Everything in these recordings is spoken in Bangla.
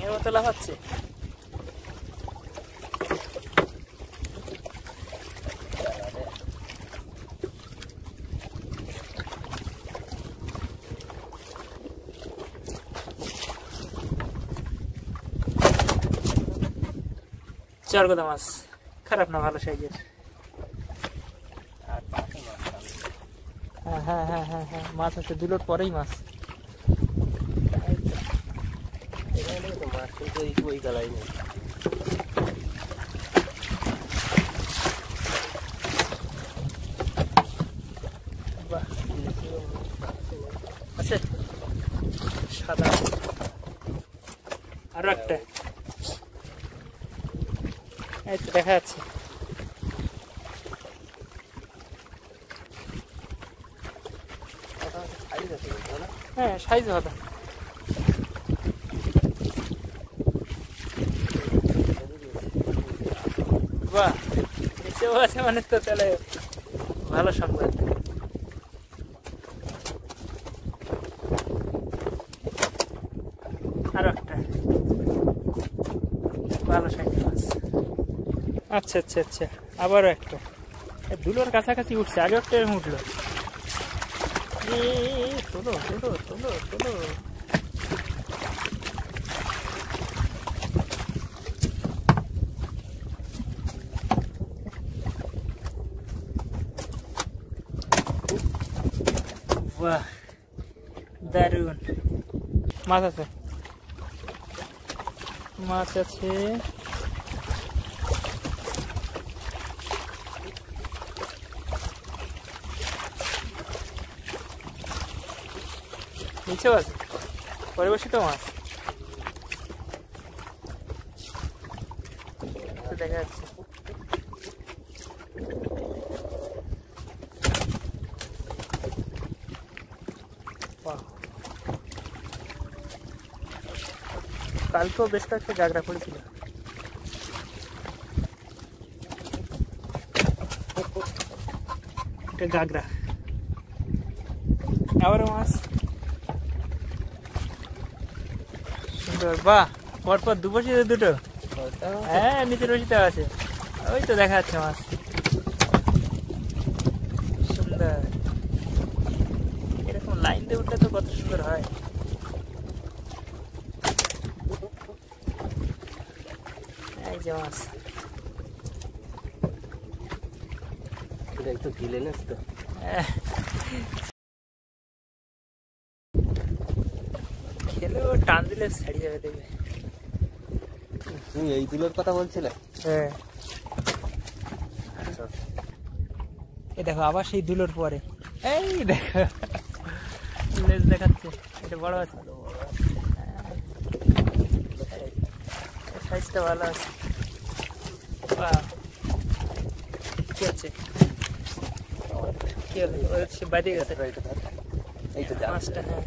সিংহের মতো লাফাচ্ছে। চরগোদা মাছ খারাপ না, ভালো সাইজের। হ্যাঁ হ্যাঁ হ্যাঁ হ্যাঁ হ্যাঁ, মাছ আছে 2 লোড পরেই মাছ। আছে সাদা আরো একটা, এই তো দেখা যাচ্ছে। হ্যাঁ সাইজ ভালো। বাহ, নিচেও আছে মানে তো তাহলে ভালো সংবাদ। আরো একটা ভালো সাইজ মাছ। আচ্ছা আচ্ছা আচ্ছা, আবারও একটা। দুলোর কাছাকাছি উঠছে, আগে একটা উঠলো। তোলো তোলো তোলো তোলো। বাহ, দারুন মাছ আছে, মাছ আছে। নিচেও আছে পরিবেশিত মাছ দেখা যাচ্ছে। কালকেও বেশ কয়েকটা গাগরা পড়েছিল। এটা গাগরা, আবারও মাছ। সুন্দর, বাহ, পরপর 2 বসিতে 2টো। হ্যাঁ নিচের বসিতে আছে, ওই তো দেখা যাচ্ছে মাছ। সুন্দর, এরকম লাইন দিয়ে উঠলে তো কত সুন্দর হয়। এই যে মাছ, একটু গিলে নিস তো। খেলেও টান দিলে ছাড়ি যাবে, দেখবে। তুমি এই দুলোর কথা বলছিলে? হ্যাঁ, এই দেখো আবার সেই দুলোর পরে, এই দেখো লেজ দেখাচ্ছে। এটা বড় আছে, সাইজটা ভালো আছে। কি হচ্ছে, কি হলো? সে বাইরে গেছে মাছটা। হ্যাঁ,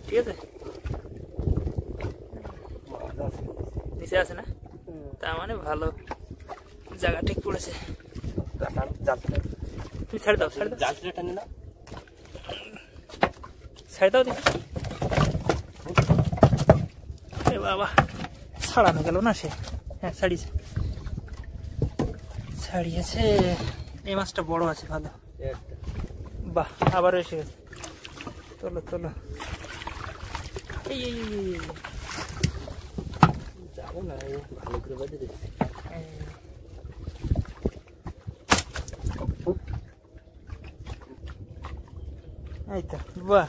ঠিক আছে, নিচে আছে না, তার মানে ভালো জায়গা ঠিক পড়েছে। তুমি ছেড়ে দাও, ছেড়ে দাও, জালটা টানে না, ছেড়ে দাও দেখি। বাবা, ছাড়ানো গেল না সে। হ্যাঁ ছাড়িয়েছে, ছাড়িয়েছে। এই মাছটা বড় আছে, ভালো। বাহ, আবারও এসে গেছে। তোলো তোলো। এই যাবো না, ভালো করে বাজে দিচ্ছি। এই তো, বাহ,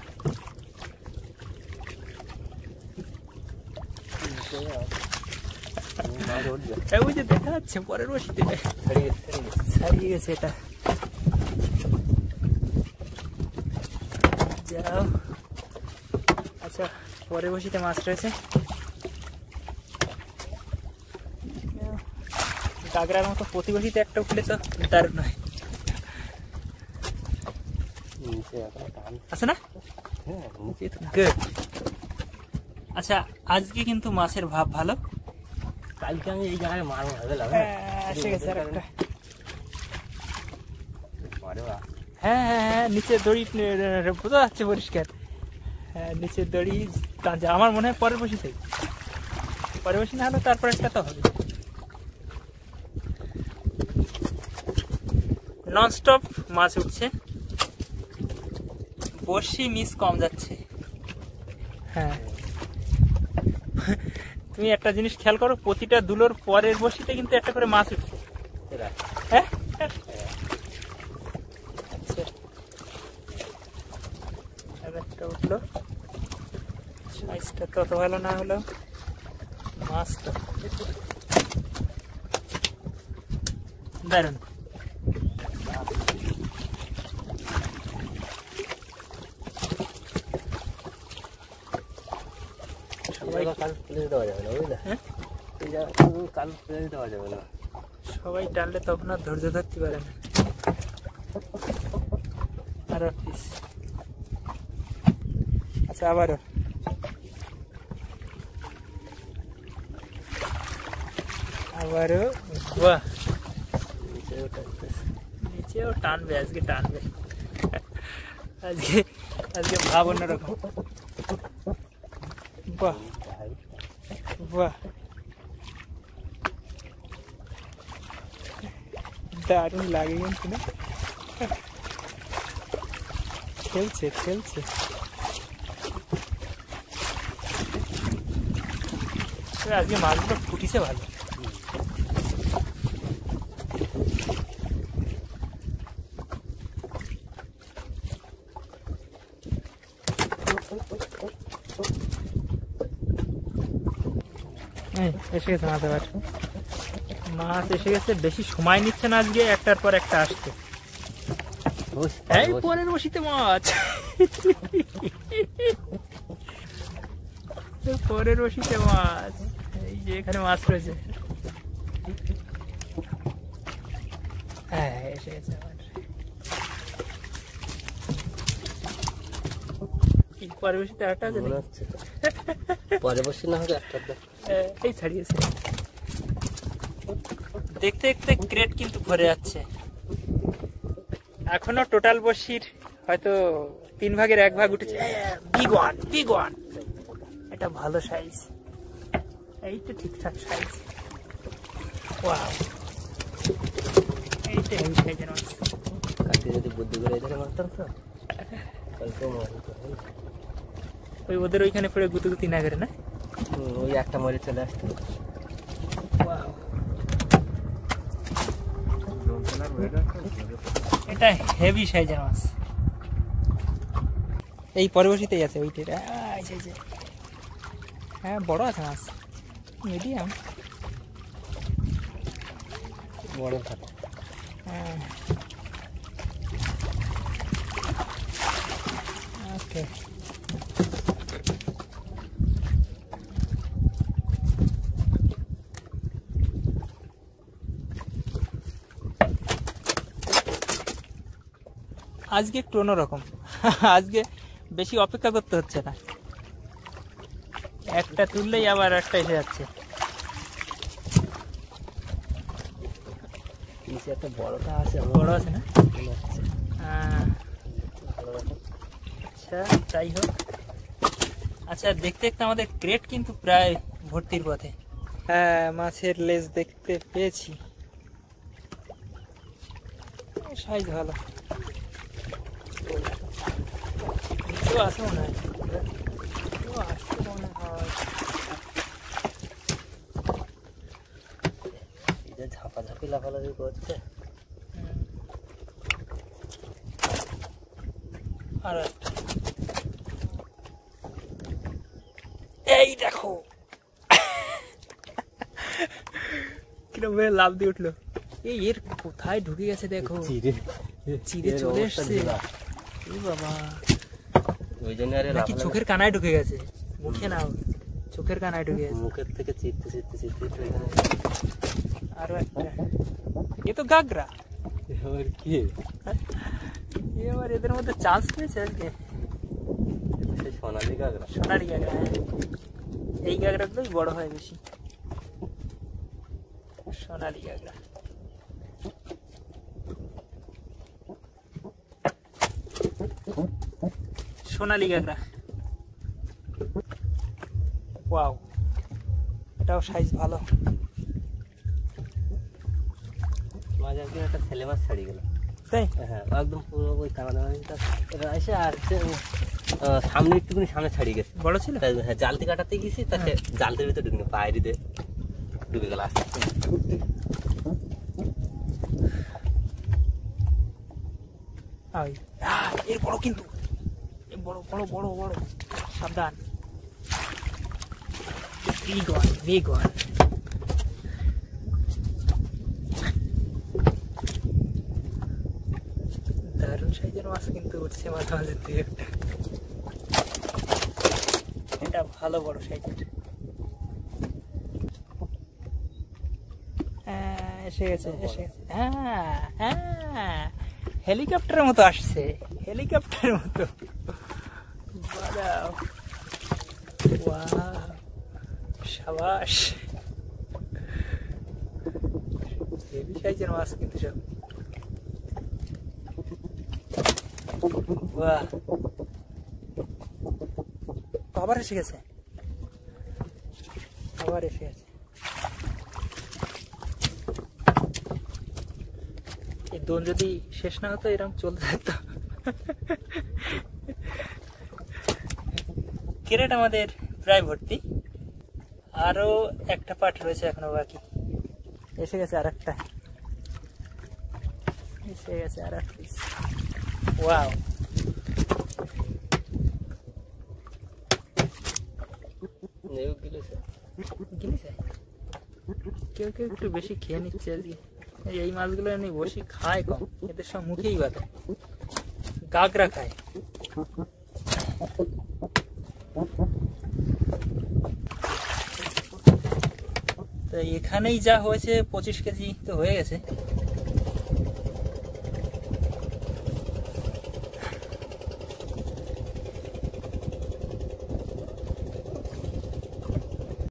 ওই যে দেখা যাচ্ছে পরের বসিতে ছাড়িয়ে গেছে। এটা যাও। আচ্ছা, পরের বসিতে মাছ রয়েছে। গাগরার মতো প্রতি বসিতে একটা উঠলে তো দারুণ নয়। আছে না? গুড। আচ্ছা, আজকে কিন্তু মাছের ভাব ভালো। কালকে আমি এই জায়গায় মার মারবে এসে গেছে আর একটা। হ্যাঁ হ্যাঁ হ্যাঁ, নিচে দড়ি বোঝা যাচ্ছে পরিষ্কার। হ্যাঁ নিচের দড়ি টানছে, আমার মনে হয় পরের বসিতে, পরের বসি না হলে তারপর একটা তো হবে। ননস্টপ মাছ উঠছে, বসি মিস কম যাচ্ছে। হ্যাঁ তুমি একটা জিনিস খেয়াল করো, প্রতিটা দুলোর পরের বসিতে কিন্তু একটা করে মাছ উঠছে। হ্যাঁ আচ্ছা, একটা উঠলো, সাইজটা তত ভালো না হলো, মাছ তো দারুন। সবাই টানলে তখন আর ধৈর্য ধরতে পারে না। আরো পিস, আচ্ছা আবারও আবারও, বাহ নিচেও টানবে, আজকে টানবে, আজকে আজকে ভাব অন্যরকম। বাহ বাহ দারুণ লাগে কিন্তু না, খেলছে খেলছে। আজকে মাছগুলো ফুটিছে ভালো। এসে গেছে মাছ, আবার মাছ এসে গেছে, বেশি সময় নিচ্ছে না আজকে, একটার পর একটা আসছে। এই পরের বসিতে মাছ, পরের বসিতে মাছ, এই যে এখানে মাছ রয়েছে। হ্যাঁ এসে গেছে আবার, পরের বসিতে একটা আছে, পরে বসি না হবে একটা, এই ছাড়িয়েছে। দেখতে দেখতে ক্রেট কিন্তু ভরে যাচ্ছে। এখনো টোটাল বসির হয়তো 3 ভাগের 1 ভাগ উঠেছে। বিগ ওয়ান, এটা ভালো সাইজ, এইটা ঠিকঠাক সাইজ। ওয়াও, এইটা হেভি সাইজের মাছ। কাটি যদি বুদ্ধি করে এখানে মারতাম তো কালকে মারতো। ওই ওদের ওইখানে পড়ে গুতুগুতি না করে না, ওই একটা মারি চলে আসতো। ওয়াও, এটা হেভি সাইজের মাছ। এই পরবর্তীতেই আছে ওইটা, হ্যাঁ বড় আছে মাছ, মিডিয়াম বড় থাকে। হ্যাঁ ওকে, আজকে একটু অন্যরকম, আজকে বেশি অপেক্ষা করতে হচ্ছে না, একটা তুললেই আবার একটা এসে যাচ্ছে। একটা বড়টা আছে, বড় আছে না, আচ্ছা যাই হোক। আচ্ছা দেখতে দেখতে আমাদের ক্রেট কিন্তু প্রায় ভর্তির পথে। হ্যাঁ মাছের লেজ দেখতে পেয়েছি, সাইজ ভালো, আছে মনে হয়, ঝাপাঝাপি লাফালাফি করছে। আর এই দেখো কিরকম লাভ দিয়ে উঠলো, এই এর কোথায় ঢুকে গেছে দেখো, চিড়ে চলে এসছে। বাবা, ওই জন্য নাকি চোখের কানায় ঢুকে গেছে, মুখে না, চোখের কানায় ঢুকে গেছে, মুখের থেকে চিপতে চিপতে চিপতে। আরো একটা, এ তো গাগরা, কি এবার এদের মধ্যে চান্স পেয়েছে আজকে। সোনালি গাগরা, সোনালি গাগরা, এই গাগরাগুলোই বড় হয় বেশি, সোনালি গাগরা। সোনালী কাঁকড়া। ওয়াও, এটাও সাইজ ভালো। মাঝে একদিন একটা ছেলে মাছ ছাড়িয়ে গেল। তাই? হ্যাঁ, একদম পুরো ওই কানাডা এসে আর সামনে একটুখানি সামনে ছাড়িয়ে গেছে। বড় ছিল? হ্যাঁ, জালতি কাটাতে গেছি, তাতে জালতির ভিতরে ঢুকে বাইরে ডুবে গেল আস্তে আস্তে। এর বড় কিন্তু, বড় বড় বড় বড়, সাবধান। Big one, big one. দারুণ সাইজের মাছ কিন্তু উঠছে মাঝে মাঝে দুই একটা। এটা ভালো বড় সাইজের। এসে গেছে, এসে গেছে। হ্যাঁ হ্যাঁ, হেলিকপ্টারের মতো আসছে, হেলিকপ্টারের মতো। সাবাস, হেভি সাইজের মাছ কিন্তু সব। বাহ, আবার এসে গেছে, আবার এসে গেছে। এই দোন যদি শেষ না হতো এরকম চলতে থাকতো। ক্যারেট আমাদের প্রায় ভর্তি, আরো একটা পার্ট রয়েছে এখনো বাকি। এসে গেছে আর একটা, এসে গেছে আর এক পিস। ওয়াও, কেউ কেউ একটু বেশি খেয়ে নিচ্ছে আজকে। এই মাছগুলো এমনি বসি খায় কম, এদের সব মুখেই বাঁধে। গাগরা খায়। তো এখানেই যা হয়েছে 25 কেজি তো হয়ে গেছে।